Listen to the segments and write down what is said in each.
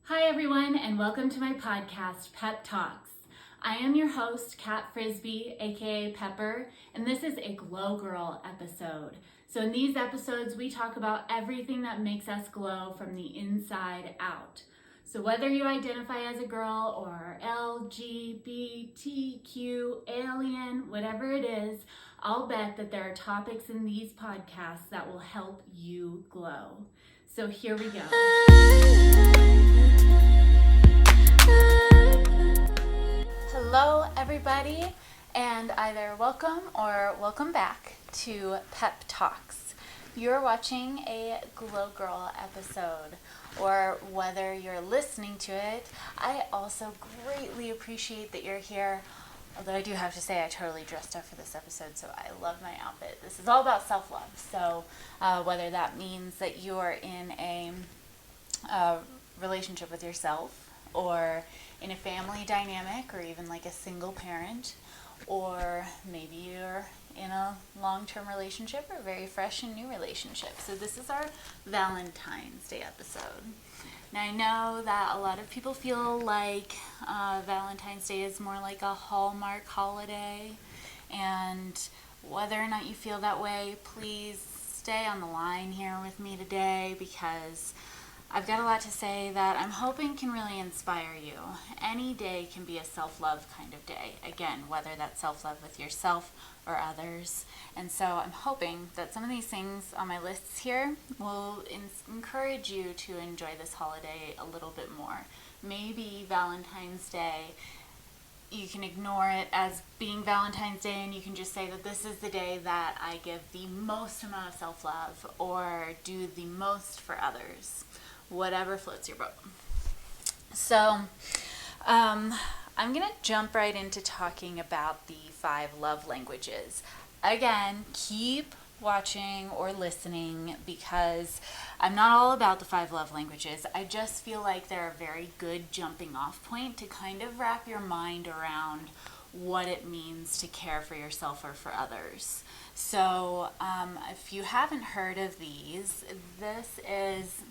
Hi everyone, and welcome to my podcast, PepTalks. I am your host, Kat Frisbee, aka Pepper, and this is a Glow Girl episode. So in these episodes, we talk about everything that makes us glow from the inside out. So whether you identify as a girl or LGBTQ, alien, whatever it is, I'll bet that there are topics in these podcasts that will help you glow. So here we go. Hello everybody, and either welcome or welcome back to PepTalks. You're watching a Glow Girl episode, or whether you're listening to it, I also greatly appreciate that you're here. Although I do have to say I totally dressed up for this episode, so I love my outfit. This is all about self-love, so whether that means that you are in a relationship with yourself, or in a family dynamic, or even like a single parent, or maybe you're in a long-term relationship or very fresh and new relationship. So this is our Valentine's Day episode. Now I know that a lot of people feel like Valentine's Day is more like a Hallmark holiday, and whether or not you feel that way, please stay on the line here with me today, because I've got a lot to say that I'm hoping can really inspire you. Any day can be a self-love kind of day. Again, whether that's self-love with yourself or others. And so I'm hoping that some of these things on my lists here will encourage you to enjoy this holiday a little bit more. Maybe Valentine's Day, you can ignore it as being Valentine's Day, and you can just say that this is the day that I give the most amount of self-love or do the most for others. Whatever floats your boat. So I'm going to jump right into talking about the 5 love languages. Again, keep watching or listening, because I'm not all about the 5 love languages. I just feel like they're a very good jumping off point to kind of wrap your mind around what it means to care for yourself or for others. So if you haven't heard of these, this is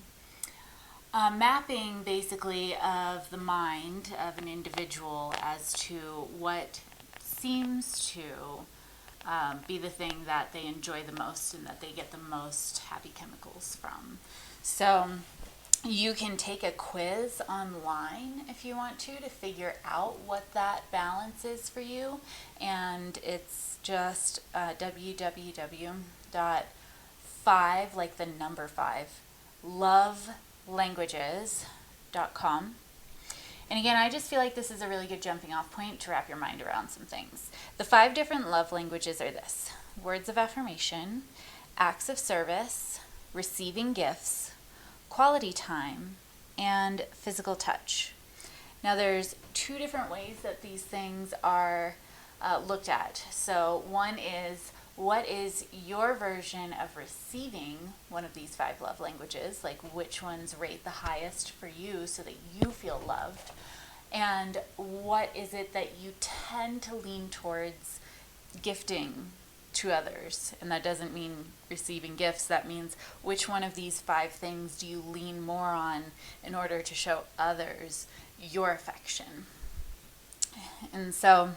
mapping basically of the mind of an individual as to what seems to be the thing that they enjoy the most and that they get the most happy chemicals from. So you can take a quiz online if you want to figure out what that balance is for you, and it's just www.5, like the number 5, lovelanguages.com. And again, I just feel like this is a really good jumping off point to wrap your mind around some things. The 5 different love languages are this: words of affirmation, acts of service, receiving gifts, quality time, and physical touch. Now there's 2 different ways that these things are looked at. So one is, what is your version of receiving one of these 5 love languages? Like, which ones rate the highest for you so that you feel loved? And what is it that you tend to lean towards gifting to others? And that doesn't mean receiving gifts. That means, which one of these 5 things do you lean more on in order to show others your affection? And so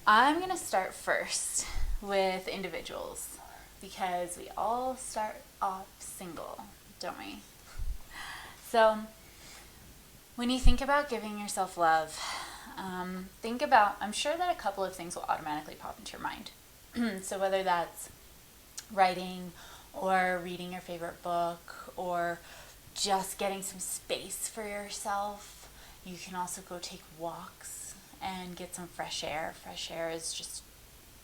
I'm going to start first with individuals, because we all start off single, don't we? So when you think about giving yourself love, think about, I'm sure that a couple of things will automatically pop into your mind. So whether that's writing or reading your favorite book or just getting some space for yourself, you can also go take walks and get some fresh air. Fresh air is just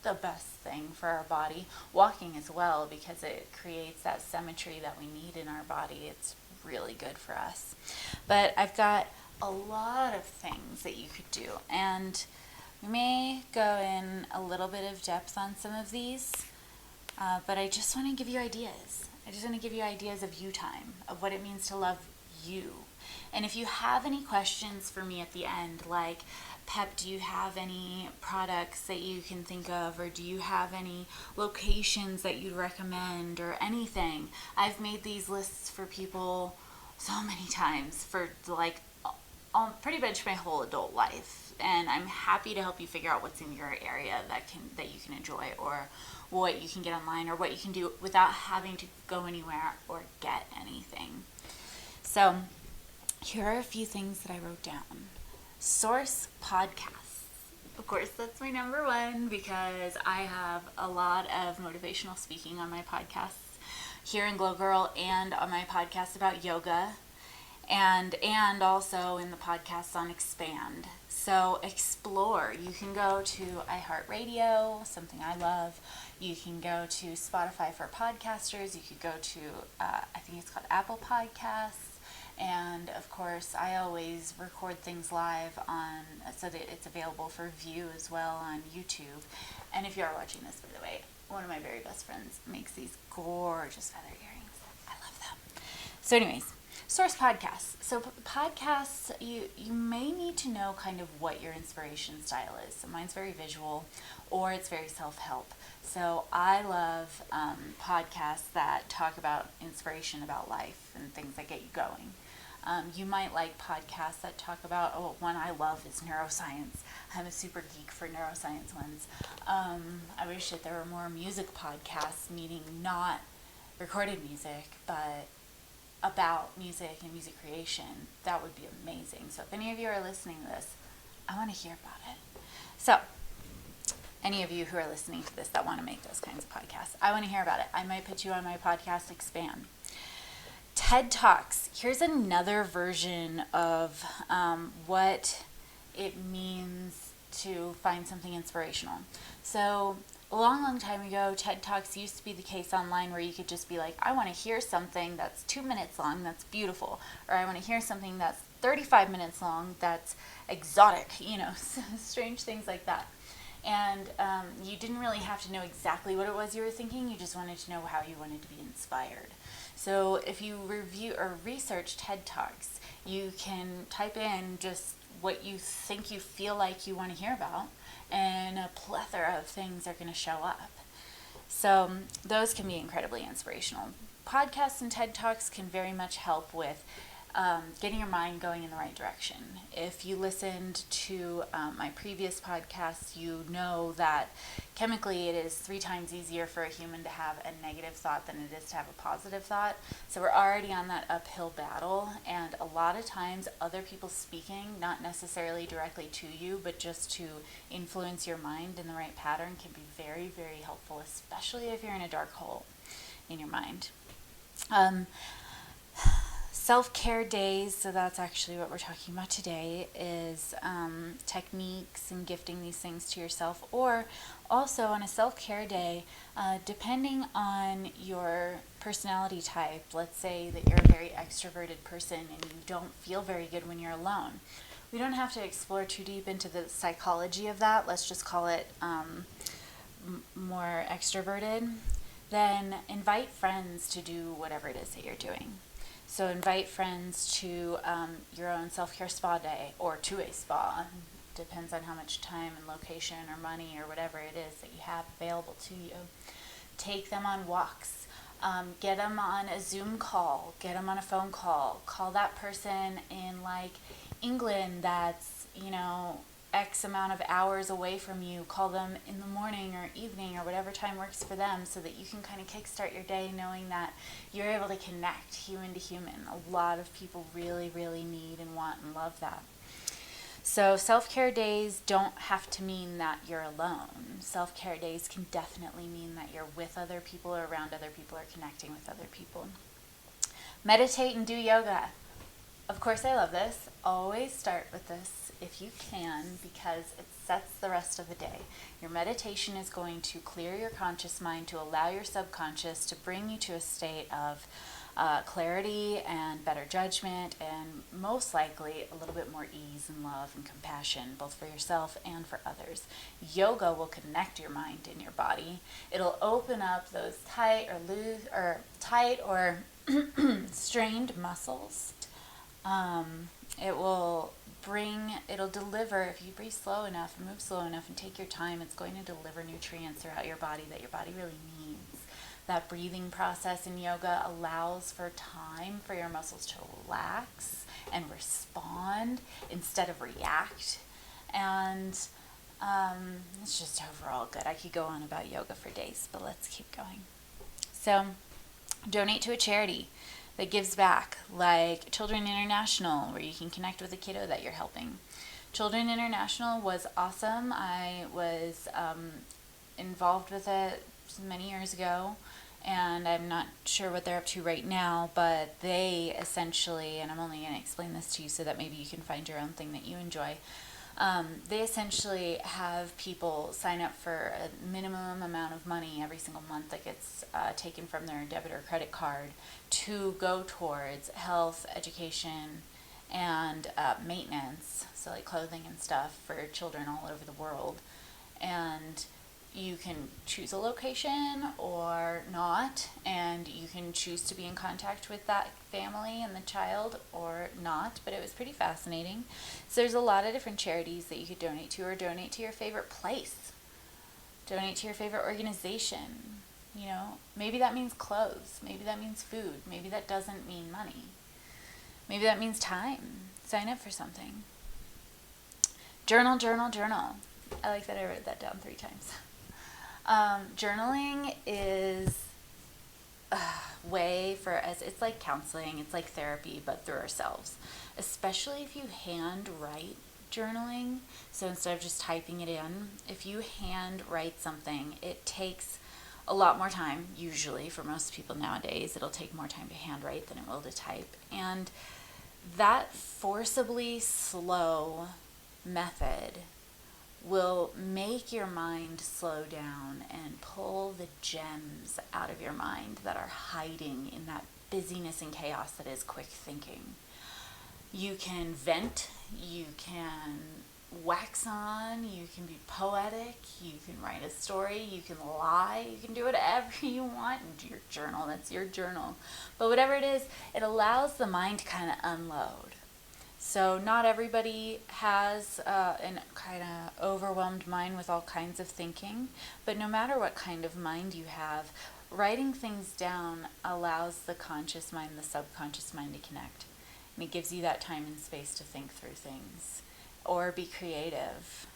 the best thing for our body. Walking as well, because it creates that symmetry that we need in our body. It's really good for us. But I've got a lot of things that you could do, and we may go in a little bit of depth on some of these, but I just want to give you ideas. I just want to give you ideas of you time, of what it means to love you. And if you have any questions for me at the end, like, Pep, do you have any products that you can think of, or do you have any locations that you'd recommend, or anything? I've made these lists for people so many times for like pretty much my whole adult life, and I'm happy to help you figure out what's in your area that you can enjoy, or what you can get online, or what you can do without having to go anywhere or get anything. So here are a few things that I wrote down. Source podcasts. Of course, that's my number one, because I have a lot of motivational speaking on my podcasts here in Glow Girl, and on my podcast about yoga, and also in the podcast on Expand. So explore. You can go to iHeartRadio, something I love. You can go to Spotify for podcasters. You could go to, I think it's called Apple Podcasts. And of course, I always record things live so that it's available for view as well on YouTube. And if you are watching this, by the way, one of my very best friends makes these gorgeous feather earrings. I love them. So anyways, source podcasts. So podcasts, you may need to know kind of what your inspiration style is. So mine's very visual, or it's very self-help. So I love podcasts that talk about inspiration about life and things that get you going. You might like podcasts that talk about, one I love is neuroscience. I'm a super geek for neuroscience ones. I wish that there were more music podcasts, meaning not recorded music, but about music and music creation. That would be amazing. So if any of you are listening to this, I want to hear about it. So any of you who are listening to this that want to make those kinds of podcasts, I want to hear about it. I might put you on my podcast, Expand. TED Talks. Here's another version of what it means to find something inspirational. So a long time ago, TED Talks used to be the case online where you could just be like, I want to hear something that's 2 minutes long that's beautiful, or I want to hear something that's 35 minutes long that's exotic, strange things like that. And you didn't really have to know exactly what it was you were thinking. You just wanted to know how you wanted to be inspired. So if you review or research TED Talks, you can type in just what you think you feel like you want to hear about, and a plethora of things are going to show up. So those can be incredibly inspirational. Podcasts and TED Talks can very much help with getting your mind going in the right direction. If you listened to my previous podcast, you know that chemically it is 3 times easier for a human to have a negative thought than it is to have a positive thought. So we're already on that uphill battle, and a lot of times other people speaking, not necessarily directly to you, but just to influence your mind in the right pattern, can be very, very helpful, especially if you're in a dark hole in your mind. Self-care days, so that's actually what we're talking about today, is techniques and gifting these things to yourself. Or also on a self-care day, depending on your personality type, let's say that you're a very extroverted person and you don't feel very good when you're alone. We don't have to explore too deep into the psychology of that. Let's just call it more extroverted. Then invite friends to do whatever it is that you're doing. So invite friends to your own self-care spa day, or to a spa. Depends on how much time and location or money or whatever it is that you have available to you. Take them on walks. Get them on a Zoom call. Get them on a phone call. Call that person in like England that's, X amount of hours away from you. Call them in the morning or evening or whatever time works for them, so that you can kind of kickstart your day knowing that you're able to connect human to human. A lot of people really, really need and want and love that. So self-care days don't have to mean that you're alone. Self-care days can definitely mean that you're with other people, or around other people, or connecting with other people. Meditate and do yoga. Of course, I love this. Always start with this if you can, because it sets the rest of the day. Your meditation is going to clear your conscious mind to allow your subconscious to bring you to a state of clarity and better judgment, and most likely a little bit more ease and love and compassion, both for yourself and for others. Yoga will connect your mind and your body. It'll open up those tight or strained muscles. It'll deliver, if you breathe slow enough and move slow enough and take your time, it's going to deliver nutrients throughout your body that your body really needs. That breathing process in yoga allows for time for your muscles to relax and respond instead of react. And it's just overall good. I could go on about yoga for days, but let's keep going. So, donate to a charity that gives back, like Children International, where you can connect with a kiddo that you're helping. Children International was awesome. I was involved with it many years ago, and I'm not sure what they're up to right now, but they essentially, and I'm only going to explain this to you so that maybe you can find your own thing that you enjoy. They essentially have people sign up for a minimum amount of money every single month that gets taken from their debit or credit card to go towards health, education, and maintenance, so like clothing and stuff for children all over the world. And you can choose a location or not, and you can choose to be in contact with that family and the child or not, but it was pretty fascinating. So there's a lot of different charities that you could donate to, or donate to your favorite place. Donate to your favorite organization. You know, maybe that means clothes, maybe that means food, maybe that doesn't mean money. Maybe that means time. Sign up for something. Journal, journal, journal. I like that I wrote that down 3 times. Journaling is a way for us, it's like counseling, it's like therapy, but through ourselves. Especially if you hand write journaling. So instead of just typing it in, if you hand write something, it takes a lot more time, usually for most people nowadays. It'll take more time to hand write than it will to type. And that forcibly slow method will make your mind slow down and pull the gems out of your mind that are hiding in that busyness and chaos that is quick thinking. You can vent, you can wax on, you can be poetic, you can write a story, you can lie, you can do whatever you want in your journal. That's your journal. But whatever it is, it allows the mind to kind of unload. So not everybody has an kind of overwhelmed mind with all kinds of thinking, but no matter what kind of mind you have, writing things down allows the conscious mind, the subconscious mind to connect. And it gives you that time and space to think through things or be creative.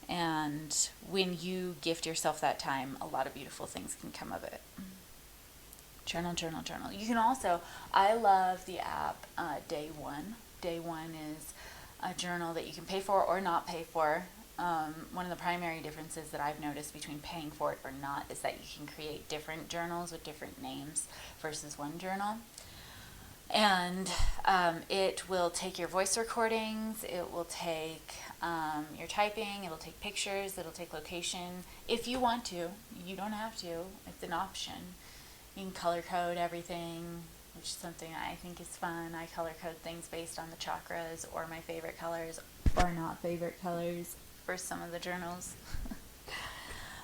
And when you gift yourself that time, a lot of beautiful things can come of it. Journal, journal, journal. You can also, I love the app Day One. Day One is a journal that you can pay for or not pay for. One of the primary differences that I've noticed between paying for it or not is that you can create different journals with different names versus one journal. And it will take your voice recordings, it will take your typing, it'll take pictures, it'll take location. If you want to, you don't have to, it's an option. You can color code everything, which is something I think is fun. I color code things based on the chakras or my favorite colors or not favorite colors for some of the journals.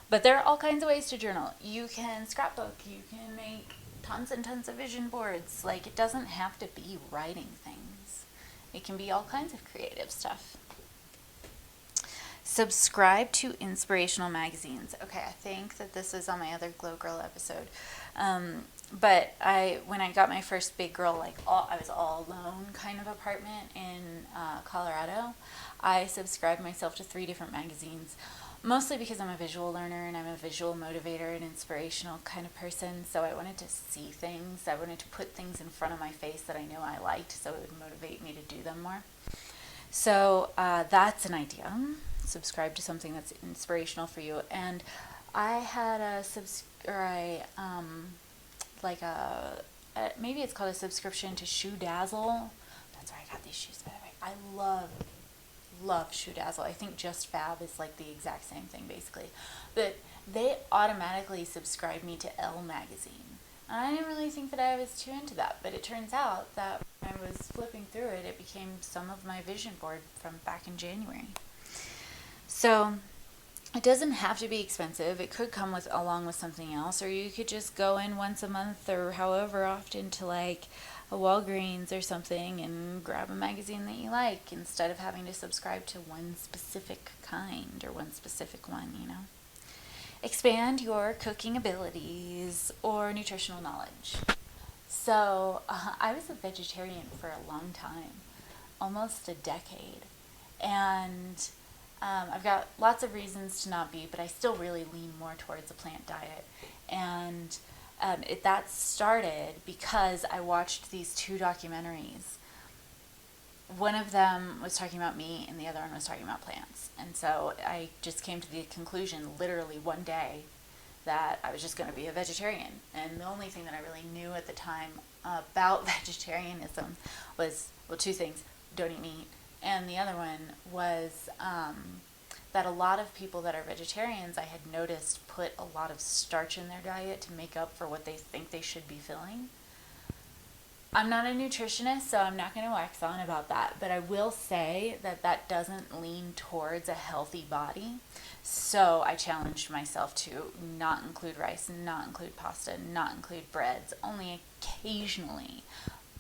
But there are all kinds of ways to journal. You can scrapbook, you can make tons and tons of vision boards. Like, it doesn't have to be writing things. It can be all kinds of creative stuff. Subscribe to inspirational magazines. Okay, I think that this is on my other Glow Girl episode. But when I got my first big girl, I was all alone kind of apartment in Colorado, I subscribed myself to 3 different magazines, mostly because I'm a visual learner and I'm a visual motivator and inspirational kind of person. So I wanted to see things. I wanted to put things in front of my face that I knew I liked, so it would motivate me to do them more. So that's an idea. Subscribe to something that's inspirational for you. And I had maybe it's called a subscription to Shoe Dazzle. That's where I got these shoes, by the way. I love Shoe Dazzle. I think Just Fab is like the exact same thing, basically. But they automatically subscribed me to Elle magazine. And I didn't really think that I was too into that, but it turns out that when I was flipping through it, it became some of my vision board from back in January. So it doesn't have to be expensive. It could come along with something else, or you could just go in once a month or however often to like a Walgreens or something and grab a magazine that you like instead of having to subscribe to one specific kind or one specific one, you know. expand your cooking abilities or nutritional knowledge. So I was a vegetarian for a long time, almost a decade. And I've got lots of reasons to not be, but I still really lean more towards a plant diet. And that started because I watched these two documentaries. One of them was talking about meat and the other one was talking about plants. And so I just came to the conclusion literally one day that I was just going to be a vegetarian. And the only thing that I really knew at the time about vegetarianism was, well, two things: don't eat meat, and the other one was that a lot of people that are vegetarians, I had noticed, put a lot of starch in their diet to make up for what they think they should be feeling. I'm not a nutritionist, so I'm not going to wax on about that, but I will say that that doesn't lean towards a healthy body. So I challenged myself to not include rice, not include pasta, not include breads, only occasionally.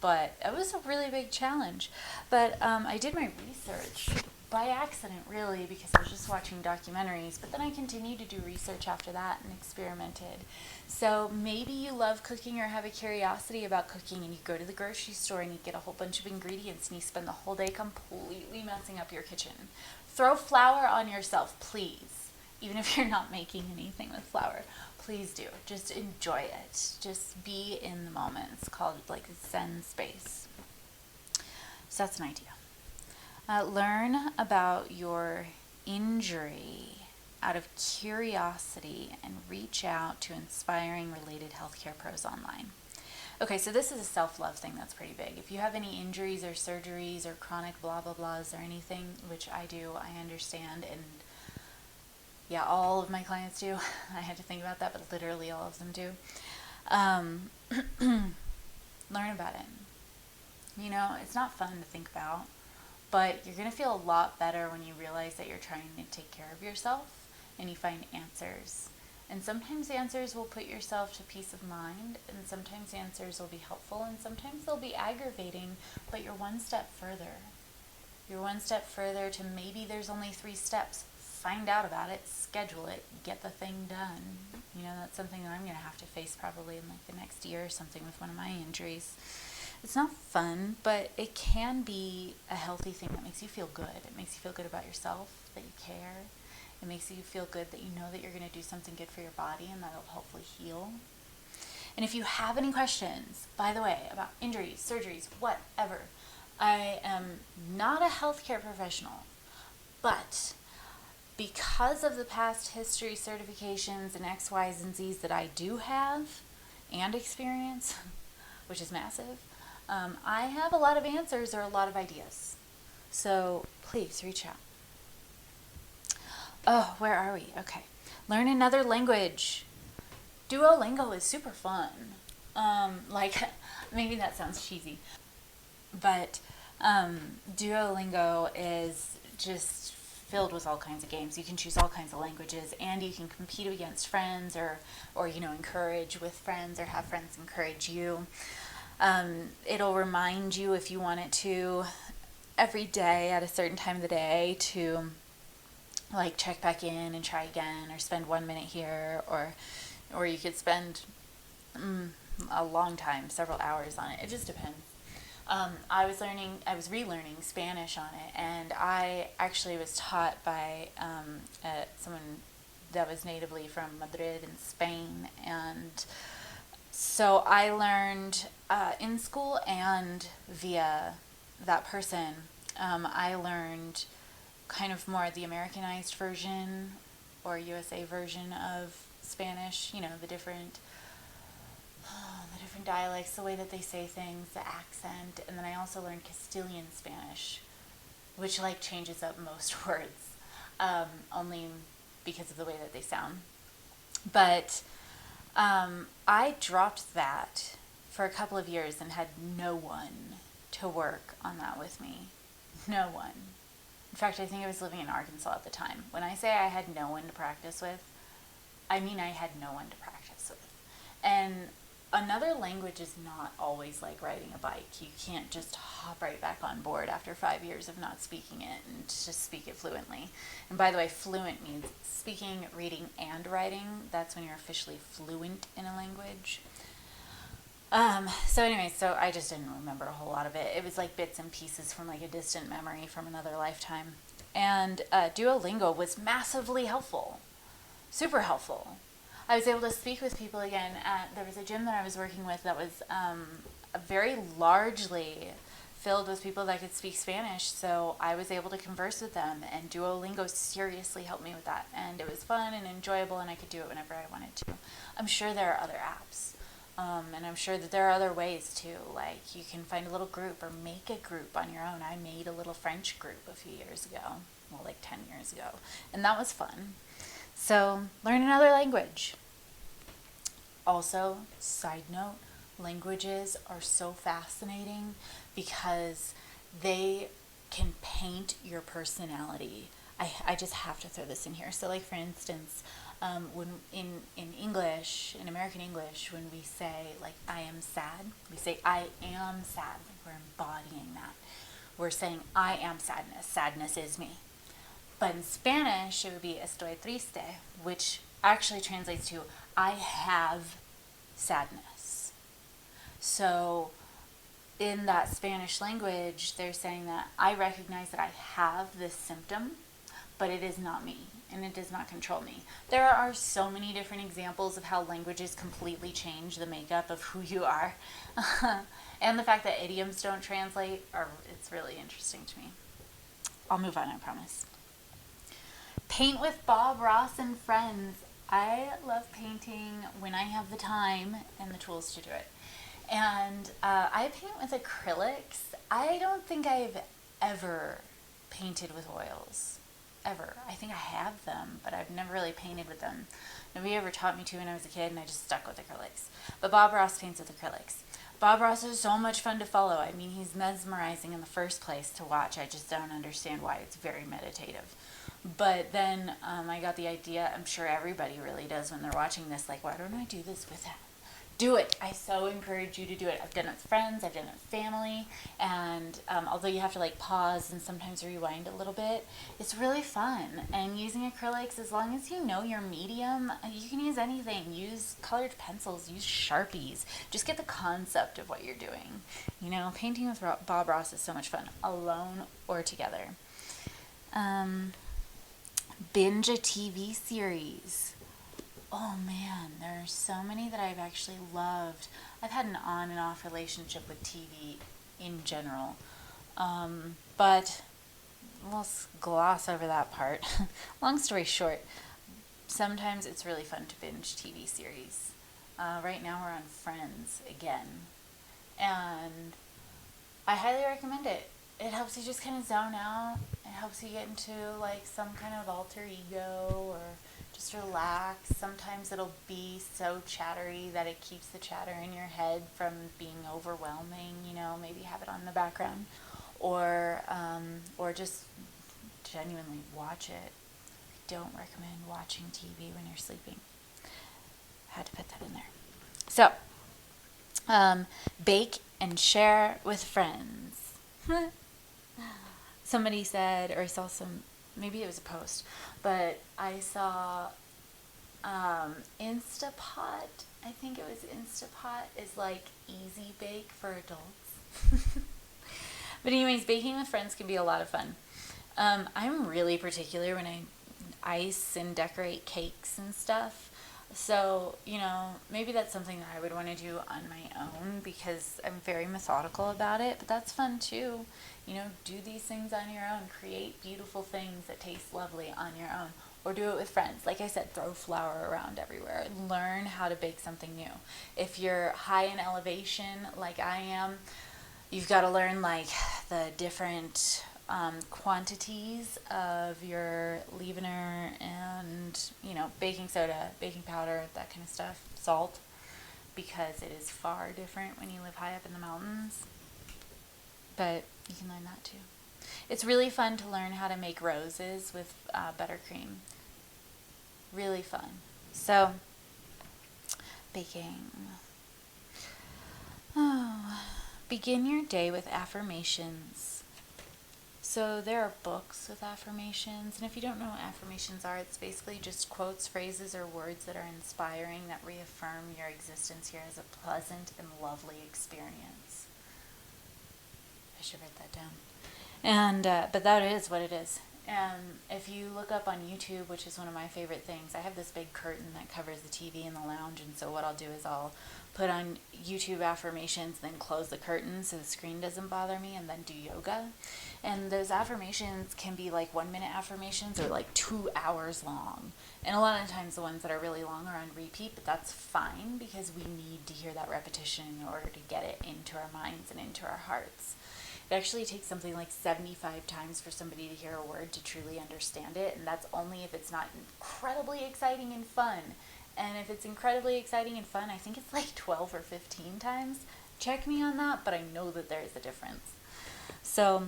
But it was a really big challenge. But I did my research by accident, really, because I was just watching documentaries. But then I continued to do research after that and experimented. So maybe you love cooking or have a curiosity about cooking, and you go to the grocery store and you get a whole bunch of ingredients and you spend the whole day completely messing up your kitchen. Throw flour on yourself, please. Even if you're not making anything with flour, please do. Just enjoy it. Just be in the moment. It's called like Zen space. So that's an idea. Learn about your injury out of curiosity and reach out to inspiring related healthcare pros online. Okay, so this is a self-love thing that's pretty big. If you have any injuries or surgeries or chronic blah blah blahs or anything, which I do, I understand, and yeah, all of my clients do. I had to think about that, but literally all of them do. Learn about it. You know, it's not fun to think about, but you're going to feel a lot better when you realize that you're trying to take care of yourself and you find answers. And sometimes the answers will put yourself to peace of mind, and sometimes the answers will be helpful, and sometimes they'll be aggravating, but you're one step further. You're one step further to maybe there's only 3 steps. Find out about it, schedule it, get the thing done. You know, that's something that I'm going to have to face probably in like the next year or something with one of my injuries. It's not fun, but it can be a healthy thing that makes you feel good. It makes you feel good about yourself, that you care. It makes you feel good that you know that you're going to do something good for your body and that it'll hopefully heal. And if you have any questions, by the way, about injuries, surgeries, whatever, I am not a healthcare professional, but because of the past history certifications and X, Y's, and Z's that I do have and experience, which is massive, I have a lot of answers or a lot of ideas. So please reach out. Oh, where are we? Okay. Learn another language. Duolingo is super fun. Maybe that sounds cheesy, but Duolingo is just filled with all kinds of games. You can choose all kinds of languages, and you can compete against friends or encourage with friends or have friends encourage you. It'll remind you, if you want it to, every day at a certain time of the day to like check back in and try again, or spend 1 minute here, or you could spend a long time, several hours on it. It just depends. I was relearning Spanish on it, and I actually was taught by someone that was natively from Madrid in Spain, and so I learned in school and via that person. I learned kind of more the Americanized version or USA version of Spanish, you know, the different dialects, the way that they say things, the accent. And then I also learned Castilian Spanish, which like changes up most words, only because of the way that they sound. But I dropped that for a couple of years and had no one to work on that with me. No one. In fact, I think I was living in Arkansas at the time. When I say I had no one to practice with, I mean I had no one to practice with. And another language is not always like riding a bike. You can't just hop right back on board after 5 years of not speaking it and just speak it fluently. And by the way, fluent means speaking, reading, and writing. That's when you're officially fluent in a language. So anyway, so I just didn't remember a whole lot of it. It was like bits and pieces from like a distant memory from another lifetime. And Duolingo was massively helpful, super helpful. I was able to speak with people again. There was a gym that I was working with that was very largely filled with people that could speak Spanish, so I was able to converse with them, and Duolingo seriously helped me with that. And it was fun and enjoyable, and I could do it whenever I wanted to. I'm sure there are other apps. And I'm sure that there are other ways too, like you can find a little group or make a group on your own. I made a little French group a few years ago, well, like 10 years ago, and that was fun. So learn another language. Also, side note, languages are so fascinating because they can paint your personality. I just have to throw this in here. So like for instance, when in English, in American English, when we say like I am sad, we say I am sad. We're embodying that. We're saying I am sadness. Sadness is me. But in Spanish, it would be estoy triste, which actually translates to I have sadness. So in that Spanish language, they're saying that I recognize that I have this symptom, but it is not me, and it does not control me. There are so many different examples of how languages completely change the makeup of who you are. And the fact that idioms don't translate, it's really interesting to me. I'll move on, I promise. Paint with Bob Ross and friends. I love painting when I have the time and the tools to do it. And I paint with acrylics. I don't think I've ever painted with oils. Ever. I think I have them, but I've never really painted with them. Nobody ever taught me to when I was a kid, and I just stuck with acrylics. But Bob Ross paints with acrylics. Bob Ross is so much fun to follow. I mean, he's mesmerizing in the first place to watch. I just don't understand why. It's very meditative. But then I got the idea, I'm sure everybody really does when they're watching this, like, why don't I do this with him? Do it. I so encourage you to do it. I've done it with friends, I've done it with family, and although you have to like pause and sometimes rewind a little bit, it's really fun. And using acrylics, as long as you know your medium, you can use anything. Use colored pencils, use Sharpies. Just get the concept of what you're doing. You know, painting with Bob Ross is so much fun, alone or together. Binge a TV series. Oh man, there are so many that I've actually loved. I've had an on and off relationship with TV in general. But we'll gloss over that part. Long story short, sometimes it's really fun to binge TV series. Right now we're on Friends again. And I highly recommend it. It helps you just kind of zone out. It helps you get into like some kind of alter ego or just relax. Sometimes it'll be so chattery that it keeps the chatter in your head from being overwhelming, you know, maybe have it on in the background. Or just genuinely watch it. I don't recommend watching TV when you're sleeping. Had to put that in there. So, bake and share with friends. Somebody said, or I saw maybe it was a post, but I saw Instapot. I think it was Instapot is like easy bake for adults. But anyways, baking with friends can be a lot of fun. I'm really particular when I ice and decorate cakes and stuff. So, you know, maybe that's something that I would want to do on my own because I'm very methodical about it, but that's fun too. You know, do these things on your own. Create beautiful things that taste lovely on your own. Or do it with friends. Like I said, throw flour around everywhere. Learn how to bake something new. If you're high in elevation like I am, you've got to learn like the different quantities of your leavener and, you know, baking soda, baking powder, that kind of stuff, salt, because it is far different when you live high up in the mountains. But you can learn that too. It's really fun to learn how to make roses with buttercream. Really fun. So, baking. Oh, begin your day with affirmations. So there are books with affirmations, and if you don't know what affirmations are, it's basically just quotes, phrases, or words that are inspiring that reaffirm your existence here as a pleasant and lovely experience. I should write that down. And but that is what it is. And if you look up on YouTube, which is one of my favorite things, I have this big curtain that covers the TV in the lounge, and so what I'll do is I'll put on YouTube affirmations, then close the curtain so the screen doesn't bother me, and then do yoga. And those affirmations can be like 1 minute affirmations or like 2 hours long. And a lot of times the ones that are really long are on repeat, but that's fine because we need to hear that repetition in order to get it into our minds and into our hearts. It actually takes something like 75 times for somebody to hear a word to truly understand it, and that's only if it's not incredibly exciting and fun. And if it's incredibly exciting and fun, I think it's like 12 or 15 times. Check me on that, but I know that there is a difference. So,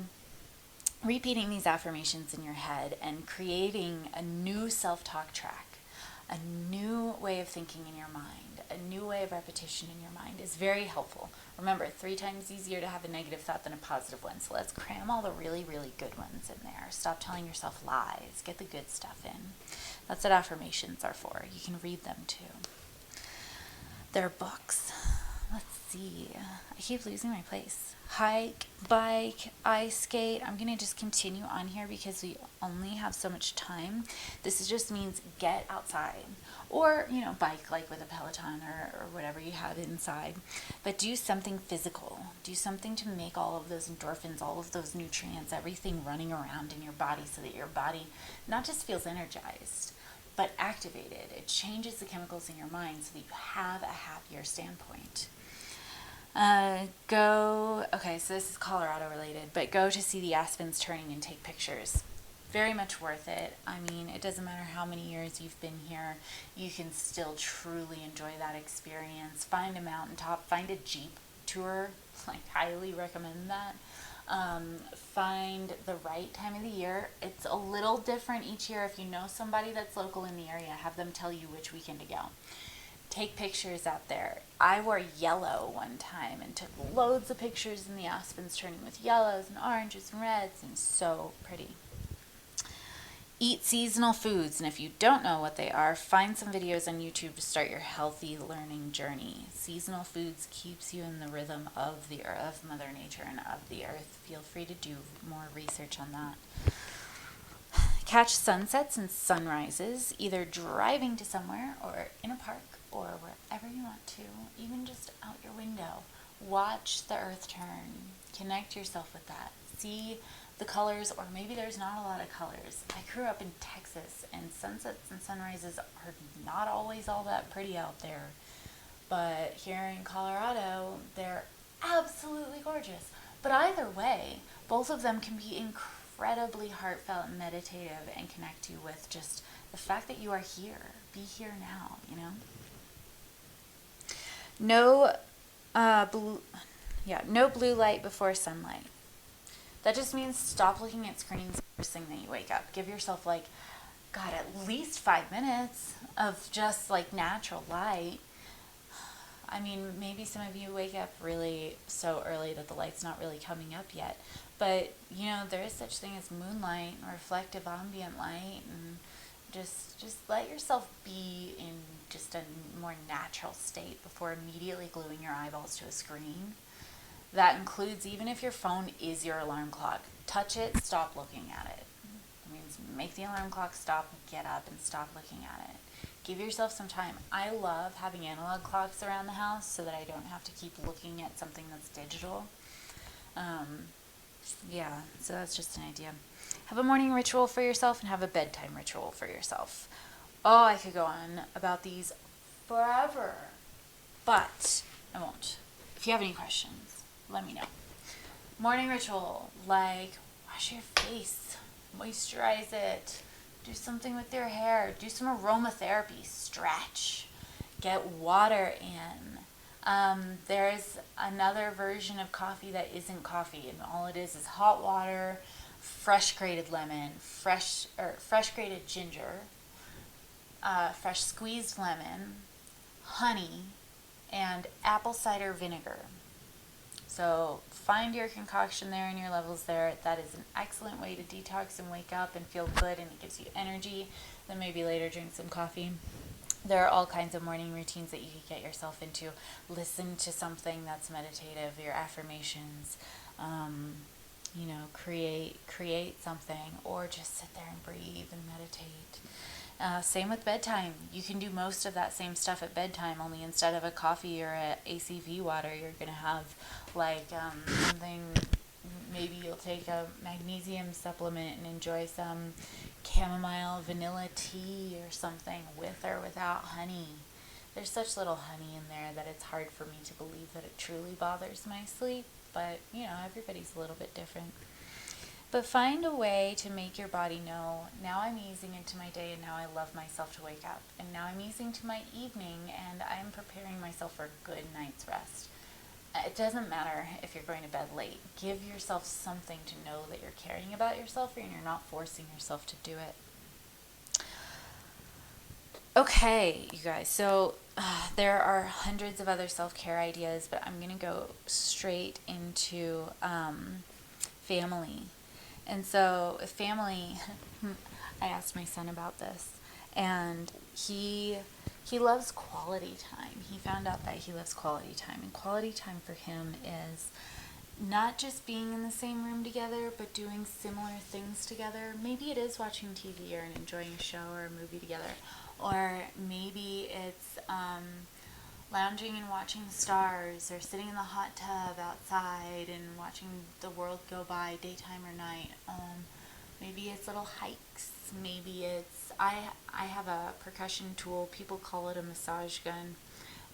repeating these affirmations in your head and creating a new self-talk track, a new way of thinking in your mind, a new way of repetition in your mind is very helpful. Remember, 3 times easier to have a negative thought than a positive one. So let's cram all the really, really good ones in there. Stop telling yourself lies. Get the good stuff in. That's what affirmations are for. You can read them too. There are books. Let's see. I keep losing my place. Hike, bike, ice skate. I'm going to just continue on here because we only have so much time. This just means get outside. Or, bike like with a Peloton or whatever you have inside. But do something physical. Do something to make all of those endorphins, all of those nutrients, everything running around in your body so that your body not just feels energized, but activated. It changes the chemicals in your mind so that you have a happier standpoint. Okay, so this is Colorado related, but go to see the aspens turning and take pictures. Very much worth it. I mean, it doesn't matter how many years you've been here, you can still truly enjoy that experience. Find a mountaintop, find a Jeep tour, highly recommend that. Find the right time of the year. It's a little different each year. If you know somebody that's local in the area, have them tell you which weekend to go. Take pictures out there. I wore yellow one time and took loads of pictures in the aspens turning with yellows and oranges and reds, and so pretty. Eat seasonal foods, and if you don't know what they are, find some videos on YouTube to start your healthy learning journey. Seasonal foods keeps you in the rhythm of the earth, of Mother Nature, and of the earth. Feel free to do more research on that. Catch sunsets and sunrises, either driving to somewhere or in a park or wherever you want to, even just out your window. Watch the earth turn. Connect yourself with that. See the colors, or maybe there's not a lot of colors. I grew up in Texas, and sunsets and sunrises are not always all that pretty out there. But here in Colorado, they're absolutely gorgeous. But either way, both of them can be incredibly heartfelt and meditative and connect you with just the fact that you are here. Be here now, No blue light before sunlight. That just means stop looking at screens first thing that you wake up. Give yourself at least 5 minutes of just natural light. I mean, maybe some of you wake up really so early that the light's not really coming up yet. But, there is such thing as moonlight or reflective ambient light, and just let yourself be in just a more natural state before immediately gluing your eyeballs to a screen. That includes even if your phone is your alarm clock. Touch it, stop looking at it. It means make the alarm clock stop, get up, and stop looking at it. Give yourself some time. I love having analog clocks around the house so that I don't have to keep looking at something that's digital. So that's just an idea. Have a morning ritual for yourself and have a bedtime ritual for yourself. Oh, I could go on about these forever, but I won't. If you have any questions, let me know. Morning ritual, wash your face, moisturize it, do something with your hair, do some aromatherapy, stretch, get water in. There's another version of coffee that isn't coffee, and all it is hot water, fresh grated lemon, fresh grated ginger, fresh squeezed lemon, honey, and apple cider vinegar. So find your concoction there and your levels there. That is an excellent way to detox and wake up and feel good, and it gives you energy. Then maybe later drink some coffee. There are all kinds of morning routines that you can get yourself into. Listen to something that's meditative, your affirmations, create something, or just sit there and breathe and meditate. Same with bedtime. You can do most of that same stuff at bedtime, only instead of a coffee or a ACV water, you're going to have something. Maybe you'll take a magnesium supplement and enjoy some chamomile vanilla tea or something with or without honey. There's such little honey in there that it's hard for me to believe that it truly bothers my sleep, but everybody's a little bit different. But find a way to make your body know, now I'm easing into my day and now I love myself to wake up. And now I'm easing to my evening and I'm preparing myself for a good night's rest. It doesn't matter if you're going to bed late. Give yourself something to know that you're caring about yourself and you're not forcing yourself to do it. Okay, you guys, so there are hundreds of other self-care ideas, but I'm going to go straight into family. And so family, I asked my son about this, and he loves quality time. He found out that he loves quality time, and quality time for him is not just being in the same room together, but doing similar things together. Maybe it is watching TV or enjoying a show or a movie together, or maybe it's lounging and watching stars, or sitting in the hot tub outside and watching the world go by, daytime or night. Maybe it's little hikes. Maybe it's I have a percussion tool. People call it a massage gun,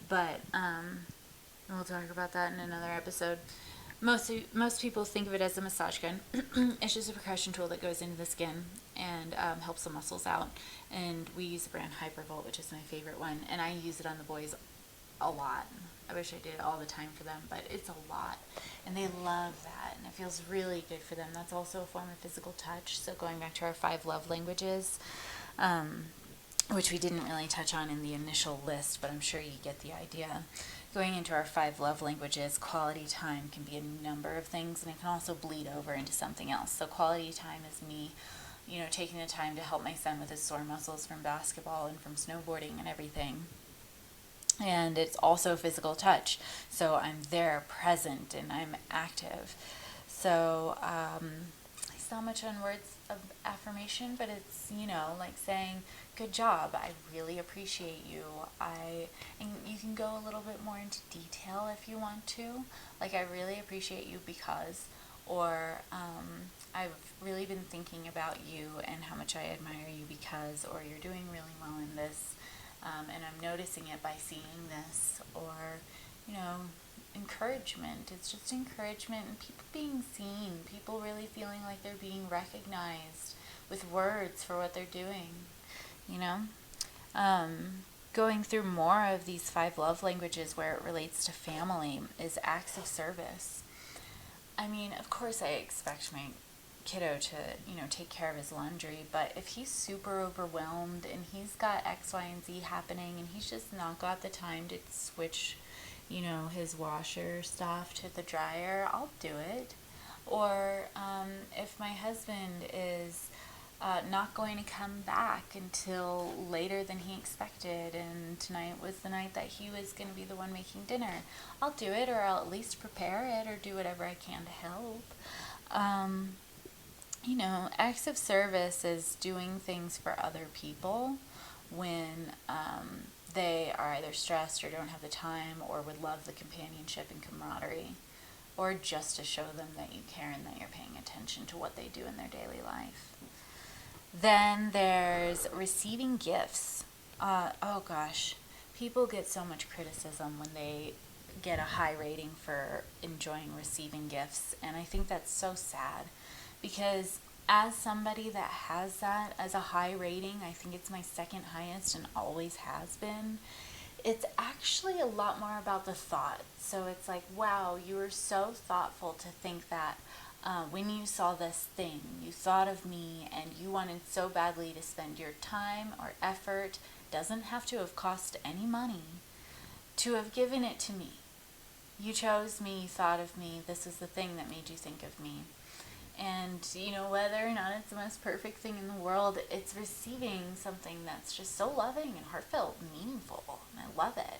but we'll talk about that in another episode. Most people think of it as a massage gun. It's just a percussion tool that goes into the skin and helps the muscles out. And we use the brand Hypervolt, which is my favorite one, and I use it on the boys a lot. I wish I did it all the time for them, but it's a lot, and they love that, and it feels really good for them. That's also a form of physical touch. So going back to our 5 love languages, which we didn't really touch on in the initial list, but I'm sure you get the idea. Going into our 5 love languages, quality time can be a number of things, and it can also bleed over into something else. So quality time is me, taking the time to help my son with his sore muscles from basketball and from snowboarding and everything. And it's also physical touch. So I'm there, present, and I'm active. So it's not much on words of affirmation, but it's, like saying, good job, I really appreciate you. And you can go a little bit more into detail if you want to. Like, I really appreciate you because, or I've really been thinking about you and how much I admire you because, or you're doing really well in this. And I'm noticing it by seeing this, or, encouragement. It's just encouragement and people being seen, people really feeling like they're being recognized with words for what they're doing, Going through more of these 5 love languages where it relates to family is acts of service. I mean, of course I expect my kiddo to, take care of his laundry, but if he's super overwhelmed and he's got X, Y, and Z happening and he's just not got the time to switch, his washer stuff to the dryer, I'll do it. Or if my husband is not going to come back until later than he expected, and tonight was the night that he was going to be the one making dinner, I'll do it, or I'll at least prepare it or do whatever I can to help. Acts of service is doing things for other people when they are either stressed or don't have the time or would love the companionship and camaraderie, or just to show them that you care and that you're paying attention to what they do in their daily life. Then there's receiving gifts. Oh gosh, people get so much criticism when they get a high rating for enjoying receiving gifts, and I think that's so sad. Because as somebody that has that as a high rating, I think it's my second highest and always has been, it's actually a lot more about the thought. So it's like, wow, you were so thoughtful to think that when you saw this thing, you thought of me and you wanted so badly to spend your time or effort, doesn't have to have cost any money, to have given it to me. You chose me, you thought of me, this is the thing that made you think of me. And, whether or not it's the most perfect thing in the world, it's receiving something that's just so loving and heartfelt and meaningful. And I love it.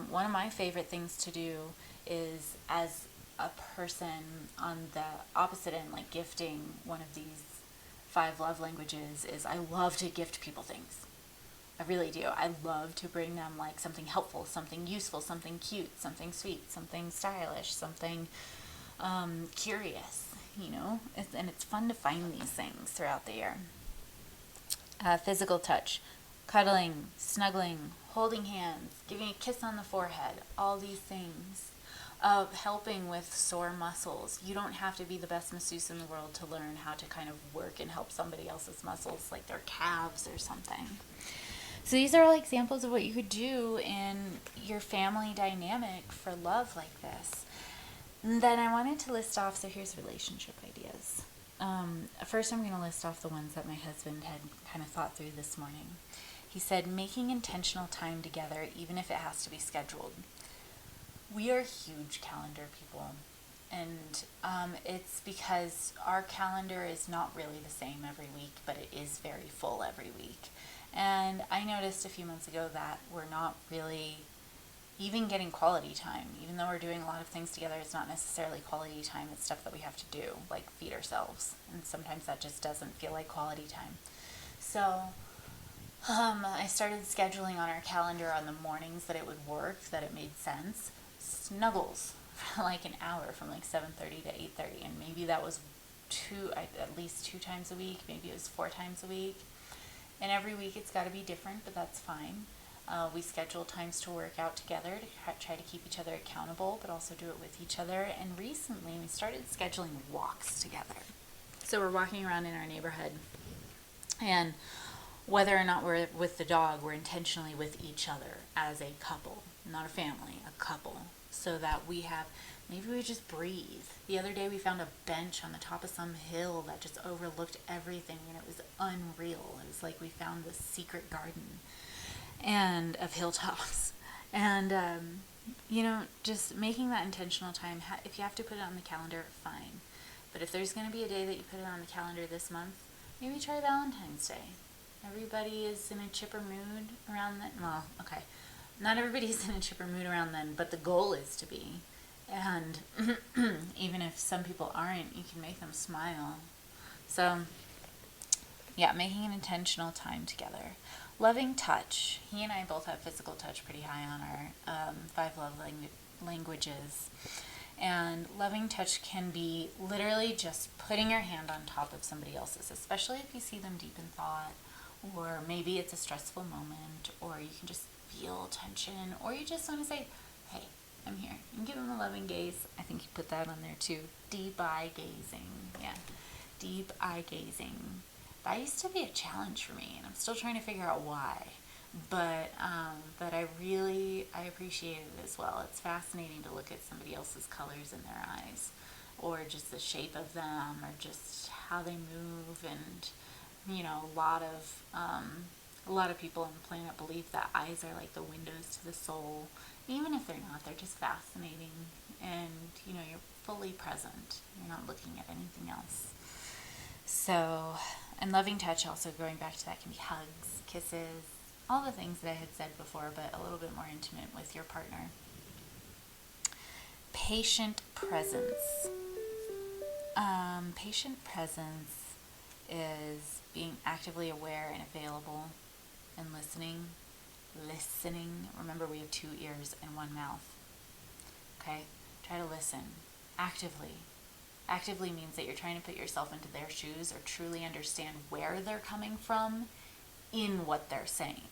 One of my favorite things to do is, as a person on the opposite end, like gifting one of these 5 love languages, is I love to gift people things. I really do. I love to bring them like something helpful, something useful, something cute, something sweet, something stylish, something curious, and it's fun to find these things throughout the year. Physical touch, cuddling, snuggling, holding hands, giving a kiss on the forehead, all these things. Helping with sore muscles. You don't have to be the best masseuse in the world to learn how to kind of work and help somebody else's muscles, like their calves or something. So these are all examples of what you could do in your family dynamic for love like this. And then I wanted to list off, so here's relationship ideas. First I'm going to list off the ones that my husband had kind of thought through this morning. He said, making intentional time together, even if it has to be scheduled. We are huge calendar people, and it's because our calendar is not really the same every week, but it is very full every week. And I noticed a few months ago that we're not really even getting quality time. Even though we're doing a lot of things together, it's not necessarily quality time. It's stuff that we have to do, like feed ourselves. And sometimes that just doesn't feel like quality time. So I started scheduling on our calendar on the mornings that it would work, that it made sense. Snuggles for like an hour from like 7:30 to 8:30, and maybe that was at least 2 times a week, maybe it was 4 times a week, and every week it's got to be different, but that's fine. We schedule times to work out together to try to keep each other accountable, but also do it with each other. And recently we started scheduling walks together. So we're walking around in our neighborhood, and whether or not we're with the dog, we're intentionally with each other as a couple, not a family, a couple. So that maybe we just breathe. The other day we found a bench on the top of some hill that just overlooked everything, and it was unreal. It was like we found this secret garden and of hilltops. And, just making that intentional time. If you have to put it on the calendar, fine. But if there's going to be a day that you put it on the calendar this month, maybe try Valentine's Day. Everybody is in a chipper mood around then. Well, okay. Not everybody's in a chipper mood around then, but the goal is to be. And even if some people aren't, you can make them smile. So, yeah, making an intentional time together. Loving touch. He and I both have physical touch pretty high on our 5 love languages. And loving touch can be literally just putting your hand on top of somebody else's, especially if you see them deep in thought, or maybe it's a stressful moment, or you can just feel tension, or you just want to say, hey, I'm here. And give them a loving gaze. I think you put that on there too. Deep eye gazing. Yeah. Deep eye gazing. That used to be a challenge for me, and I'm still trying to figure out why. But I appreciate it as well. It's fascinating to look at somebody else's colors in their eyes, or just the shape of them, or just how they move. And a lot of people on the planet believe that eyes are like the windows to the soul. Even if they're not, they're just fascinating, and you're fully present. You're not looking at anything else. So, and loving touch, also going back to that, can be hugs, kisses, all the things that I had said before, but a little bit more intimate with your partner. Patient presence. Patient presence is being actively aware and available and listening. Remember, we have 2 ears and 1 mouth. Okay? Try to listen actively. Actively means that you're trying to put yourself into their shoes, or truly understand where they're coming from in what they're saying.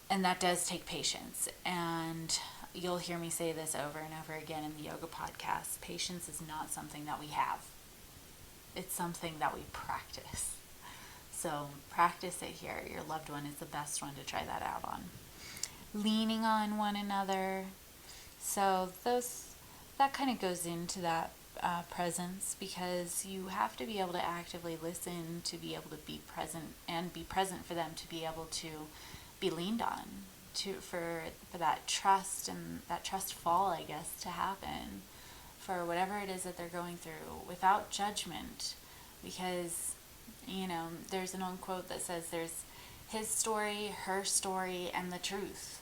And that does take patience. And you'll hear me say this over and over again in the yoga podcast. Patience is not something that we have. It's something that we practice. So practice it here. Your loved one is the best one to try that out on. Leaning on one another. So that kind of goes into that presence, because you have to be able to actively listen to be able to be present, and be present for them to be able to be leaned on. for that trust and that trust fall, I guess, to happen for whatever it is that they're going through without judgment. Because, there's an old quote that says there's his story, her story, and the truth.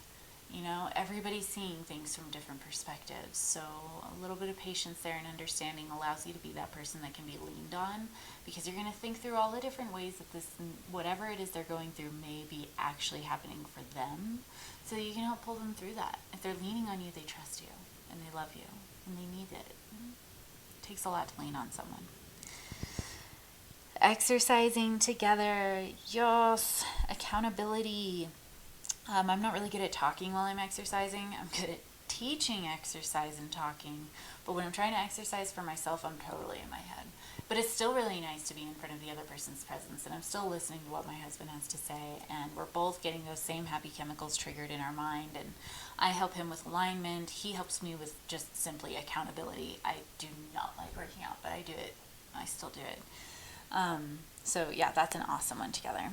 Everybody's seeing things from different perspectives. So a little bit of patience there and understanding allows you to be that person that can be leaned on, because you're going to think through all the different ways that this, whatever it is they're going through, may be actually happening for them. So you can help pull them through that. If they're leaning on you, they trust you and they love you and they need it. It takes a lot to lean on someone. Exercising together. Yes. Accountability. I'm not really good at talking while I'm exercising. I'm good at teaching exercise and talking. But when I'm trying to exercise for myself, I'm totally in my head. But it's still really nice to be in front of the other person's presence. And I'm still listening to what my husband has to say. And we're both getting those same happy chemicals triggered in our mind. And I help him with alignment. He helps me with just simply accountability. I do not like working out, but I do it. I still do it. So yeah, that's an awesome one together.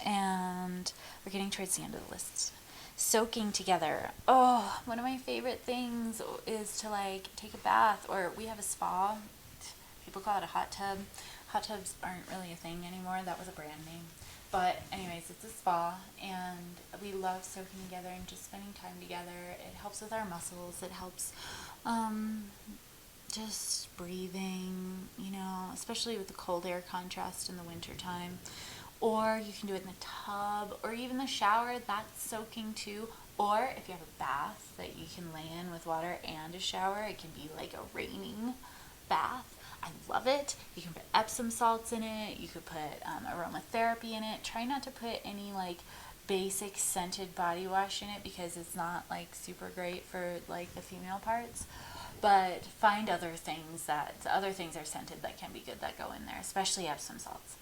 And we're getting towards the end of the list. Soaking together. Oh, one of my favorite things is to take a bath, or we have a spa. People call it a hot tub. Hot tubs aren't really a thing anymore. That was a brand name. But anyways, it's a spa, and we love soaking together and just spending time together. It helps with our muscles. It helps just breathing, especially with the cold air contrast in the winter time. Or you can do it in the tub, or even the shower, that's soaking too. Or if you have a bath that you can lay in with water and a shower, it can be like a raining bath. I love it. You can put Epsom salts in it. You could put aromatherapy in it. Try not to put any basic scented body wash in it, because it's not super great for the female parts. But find other things are scented that can be good that go in there, especially Epsom salts.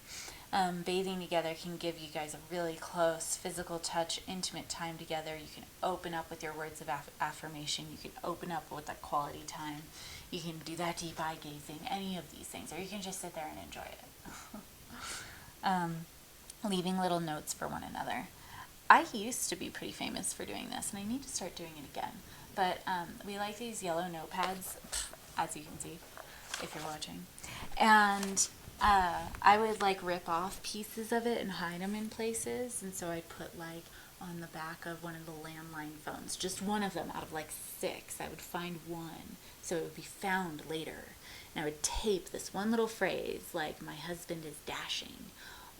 Bathing together can give you guys a really close physical touch, intimate time together. You can open up with your words of affirmation. You can open up with that quality time. You can do that deep eye gazing, any of these things, or you can just sit there and enjoy it. Leaving little notes for one another. I used to be pretty famous for doing this, and I need to start doing it again. But we like these yellow notepads, as you can see, if you're watching. And I would rip off pieces of it and hide them in places. And so I'd put on the back of one of the landline phones, just one of them out of 6, I would find one, so it would be found later. And I would tape this one little phrase, my husband is dashing,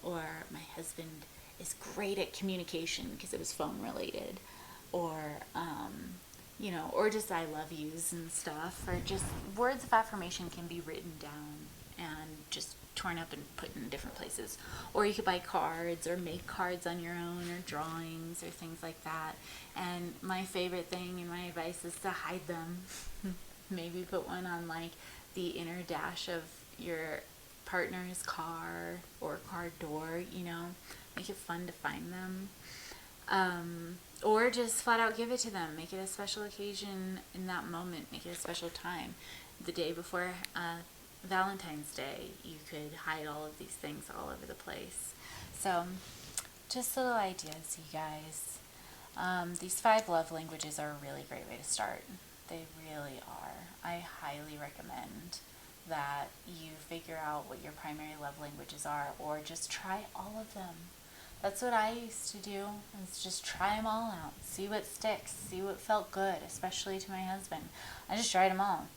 or my husband is great at communication, because it was phone related, or or just I love yous and stuff, or just words of affirmation can be written down and just torn up and put in different places. Or you could buy cards or make cards on your own, or drawings or things like that. And my favorite thing and my advice is to hide them. Maybe put one on the inner dash of your partner's car or car door, make it fun to find them. Or just flat out give it to them. Make it a special occasion in that moment. Make it a special time. The day before Valentine's Day, you could hide all of these things all over the place. So, just little ideas, you guys. These 5 love languages are a really great way to start. They really are. I highly recommend that you figure out what your primary love languages are, or just try all of them. That's what I used to do, is just try them all out, see what sticks, see what felt good, especially to my husband. I just tried them all,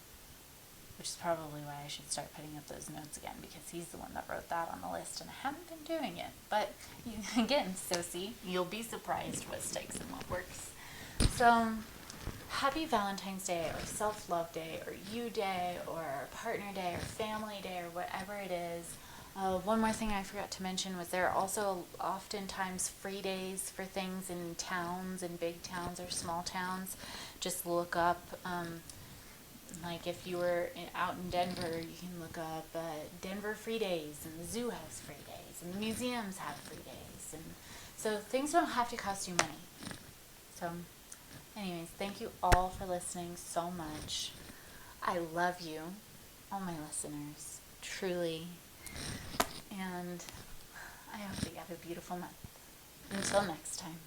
which is probably why I should start putting up those notes again, because he's the one that wrote that on the list, and I haven't been doing it. But again, so see, you'll be surprised what sticks and what works. So, happy Valentine's Day, or self-love day, or you day, or partner day, or family day, or whatever it is. One more thing I forgot to mention was there are also oftentimes free days for things in towns, in big towns or small towns. Just look up, if you were out in Denver, you can look up Denver free days, and the zoo has free days, and the museums have free days. And so things don't have to cost you money. So anyways, thank you all for listening so much. I love you, all my listeners, truly. And I hope that you have a beautiful month. Until next time.